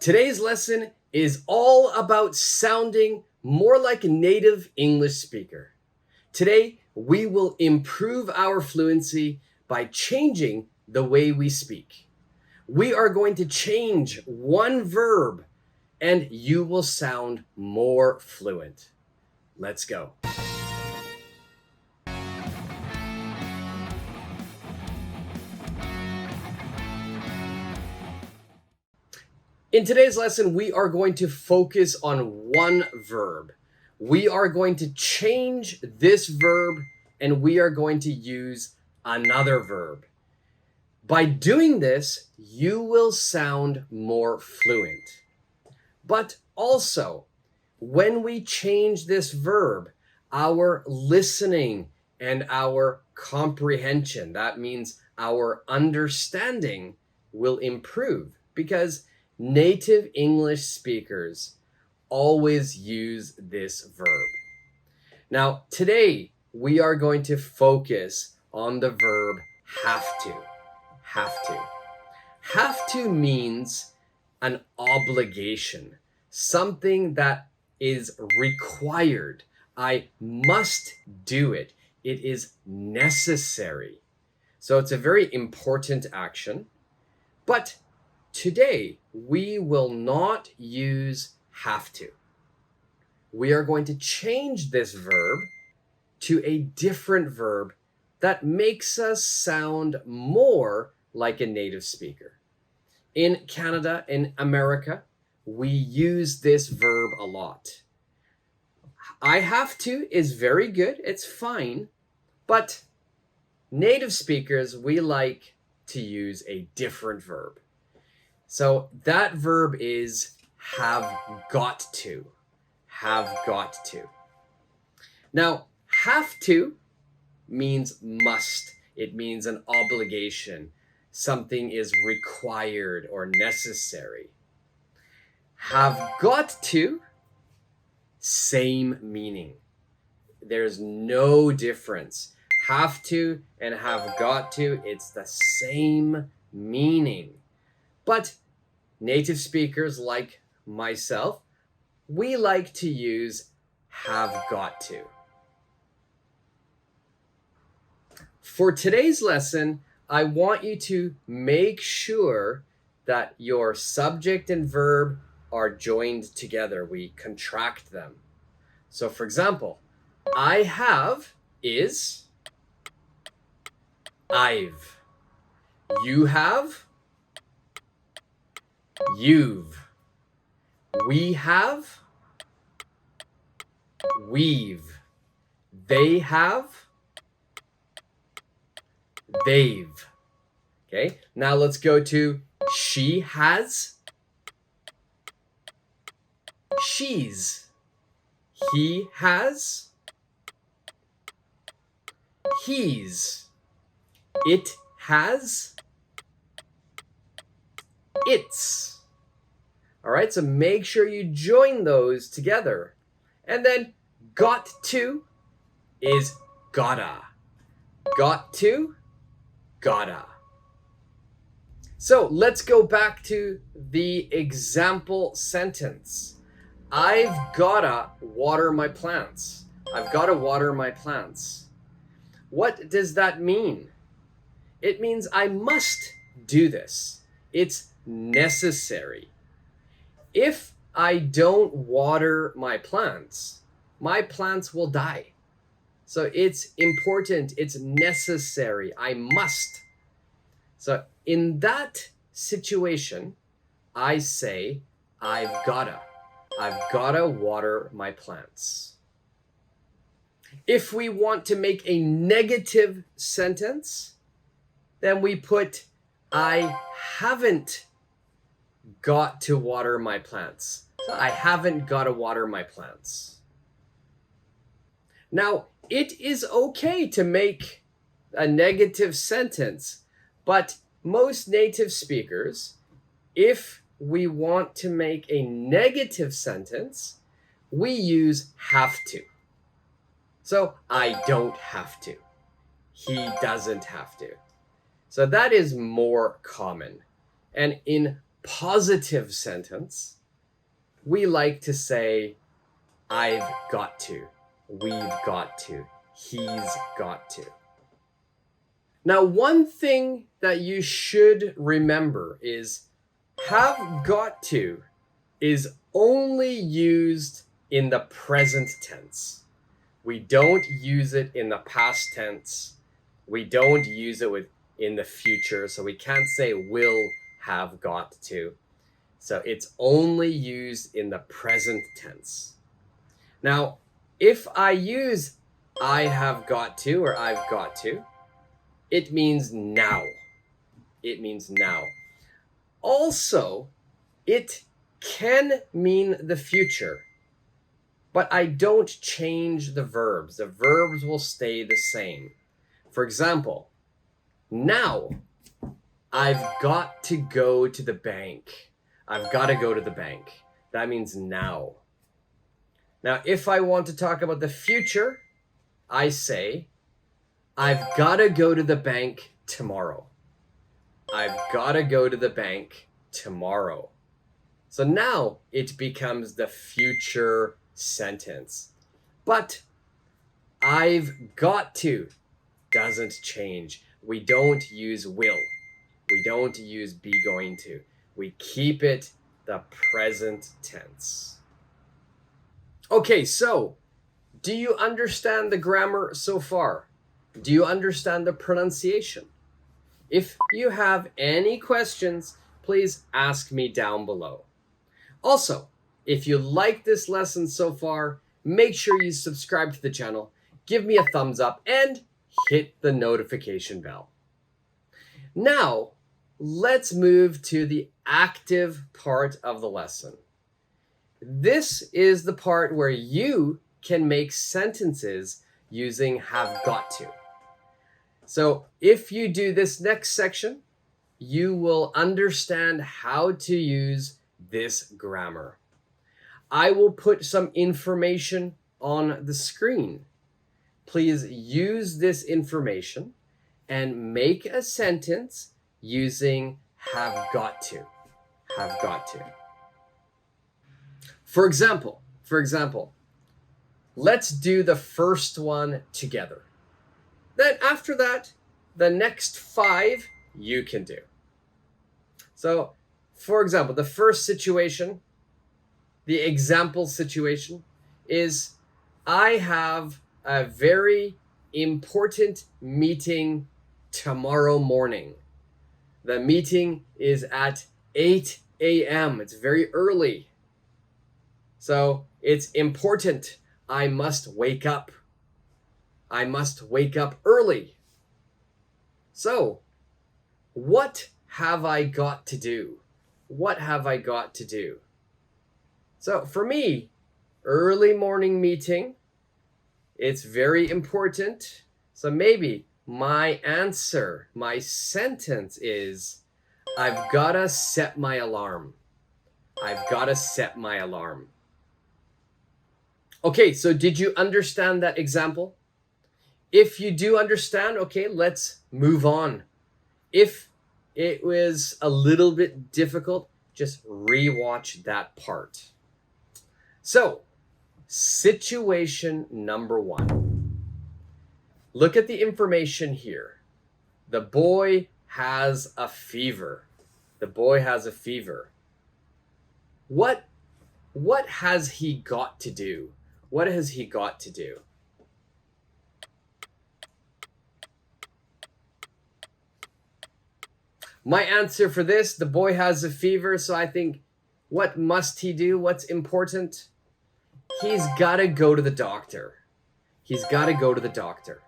Today's lesson is all about sounding more like a native English speaker. Today, we will improve our fluency by changing the way we speak. We are going to change one verb and you will sound more fluent. Let's go. In today's lesson, we are going to focus on one verb. We are going to change this verb and we are going to use another verb. By doing this, you will sound more fluent. But also, when we change this verb, our listening and our comprehension, that means our understanding, will improve because native English speakers always use this verb. Now, today we are going to focus on the verb have to. Have to. Have to means an obligation, something that is required. I must do it. It is necessary. So it's a very important action. But today, we will not use have to. We are going to change this verb to a different verb that makes us sound more like a native speaker. In Canada, in America, we use this verb a lot. I have to is very good, it's fine, but native speakers, we like to use a different verb. So that verb is have got to. Have got to. Now, have to means must. It means an obligation. Something is required or necessary. Have got to, same meaning. There's no difference. Have to and have got to, it's the same meaning. But native speakers like myself, we like to use have got to. For today's lesson, I want you to make sure that your subject and verb are joined together. We contract them. So for example, I have is I've. You have, you've. We have, we've. They have, they've. Okay, now let's go to she has, she's. He has, he's. It has, its. All right, so make sure you join those together. And then got to is gotta. Got to, gotta. So let's go back to the example sentence. I've gotta water my plants. I've gotta water my plants. What does that mean? It means I must do this. It's necessary. If I don't water my plants will die. So it's important, it's necessary, I must. So in that situation, I say, I've gotta water my plants. If we want to make a negative sentence, then we put, I haven't got to water my plants. So I haven't got to water my plants. Now, it is okay to make a negative sentence, but most native speakers, if we want to make a negative sentence, we use have to. So I don't have to. He doesn't have to. So that is more common. And in positive sentence, we like to say, I've got to, we've got to, he's got to. Now, one thing that you should remember is have got to is only used in the present tense. We don't use it in the past tense. We don't use it in the future. So we can't say will have got to. So it's only used in the present tense. Now, if I use I have got to or I've got to, it means now. It means now. Also, it can mean the future, but I don't change the verbs. The verbs will stay the same. For example, now I've got to go to the bank. I've got to go to the bank. That means now. Now, if I want to talk about the future, I say, I've got to go to the bank tomorrow. I've got to go to the bank tomorrow. So now it becomes the future sentence. But I've got to doesn't change. We don't use will. We don't use be going to. We keep it the present tense. Okay, so do you understand the grammar so far? Do you understand the pronunciation? If you have any questions, please ask me down below. Also, if you like this lesson so far, make sure you subscribe to the channel, give me a thumbs up, and hit the notification bell. Now, let's move to the active part of the lesson. This is the part where you can make sentences using have got to. So if you do this next section, you will understand how to use this grammar. I will put some information on the screen. Please use this information and make a sentence using have got to. Have got to. For example, let's do the first one together. Then after that, the next 5 you can do. So, for example, the first situation, the example situation is I have a very important meeting tomorrow morning. The meeting is at 8 a.m. It's very early. So it's important. I must wake up. I must wake up early. So, what have I got to do? What have I got to do? So for me, early morning meeting, it's very important. So maybe my answer, my sentence is, I've got to set my alarm. I've got to set my alarm. Okay, so did you understand that example? If you do understand, okay, let's move on. If it was a little bit difficult, just rewatch that part. So, situation number 1. Look at the information here. The boy has a fever. The boy has a fever. What has he got to do? What has he got to do? My answer for this, the boy has a fever, so I think, what must he do? What's important? He's got to go to the doctor. He's got to go to the doctor.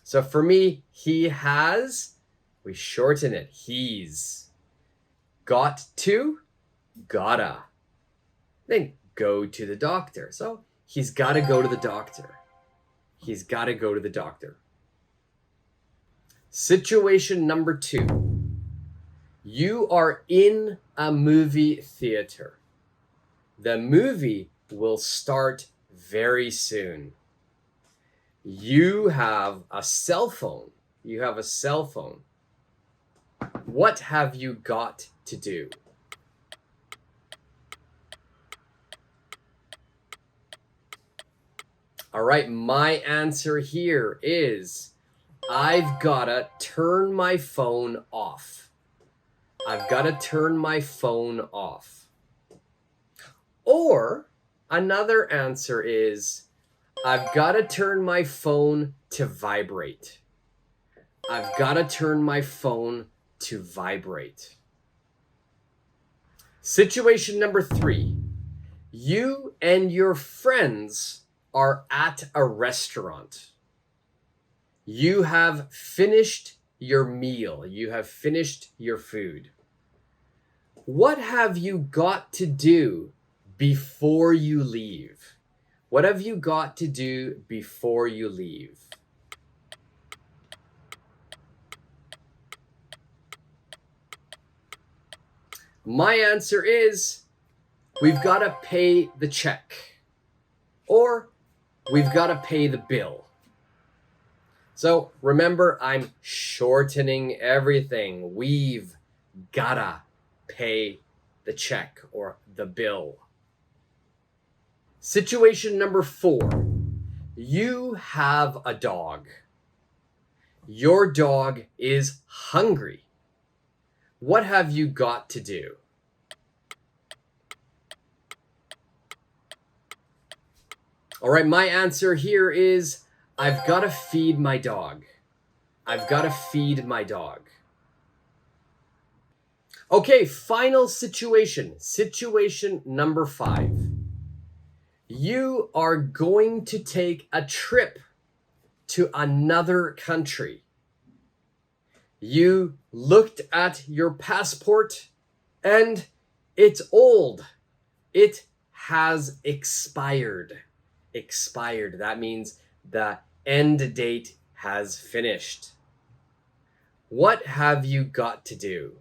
So for me, he has, we shorten it, he's got to, gotta. Then go to the doctor. So he's got to go to the doctor. He's got to go to the doctor. Situation number 2. You are in a movie theater. The movie will start very soon. You have a cell phone. You have a cell phone. What have you got to do? All right, my answer here is I've gotta turn my phone off. I've gotta turn my phone off. Or another answer is I've gotta turn my phone to vibrate. I've gotta turn my phone to vibrate. Situation number 3. You and your friends are at a restaurant. You have finished your meal. You have finished your food. What have you got to do before you leave? What have you got to do before you leave? My answer is we've got to pay the check, or we've got to pay the bill. So remember, I'm shortening everything. We've gotta pay the check or the bill. Situation number 4. You have a dog. Your dog is hungry. What have you got to do? All right, my answer here is I've got to feed my dog. I've got to feed my dog. Okay, final situation. Situation number 5. You are going to take a trip to another country. You looked at your passport and it's old. It has expired. Expired. That means the end date has finished. What have you got to do?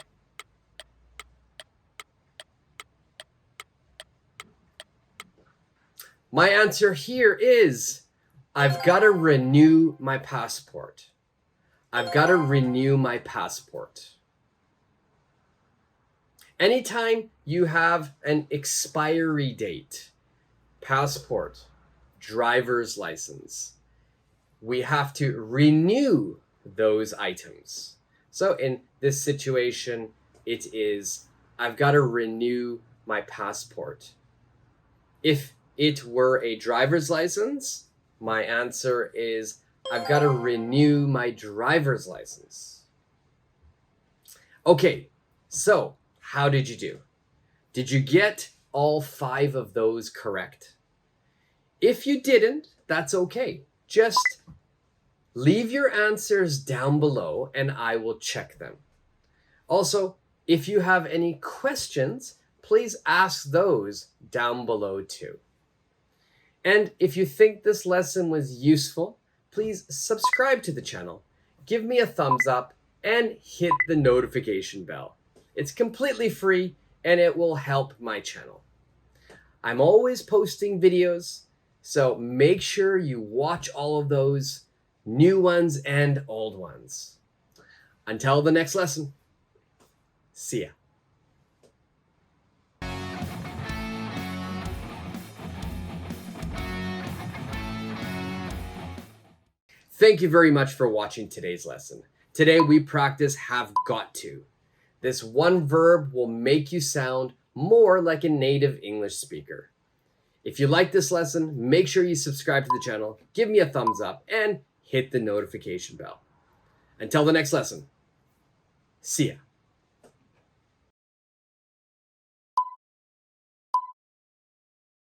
My answer here is I've got to renew my passport. I've got to renew my passport. Anytime you have an expiry date, passport, driver's license, we have to renew those items. So in this situation, it is I've got to renew my passport. If it were a driver's license, my answer is I've got to renew my driver's license. Okay, so how did you do? Did you get all 5 of those correct? If you didn't, that's okay. Just leave your answers down below and I will check them. Also, if you have any questions, please ask those down below too. And if you think this lesson was useful, please subscribe to the channel, give me a thumbs up, and hit the notification bell. It's completely free and it will help my channel. I'm always posting videos, so make sure you watch all of those, new ones and old ones. Until the next lesson, see ya. Thank you very much for watching today's lesson. Today we practice have got to. This one verb will make you sound more like a native English speaker. If you like this lesson, make sure you subscribe to the channel, give me a thumbs up, and hit the notification bell. Until the next lesson, see ya.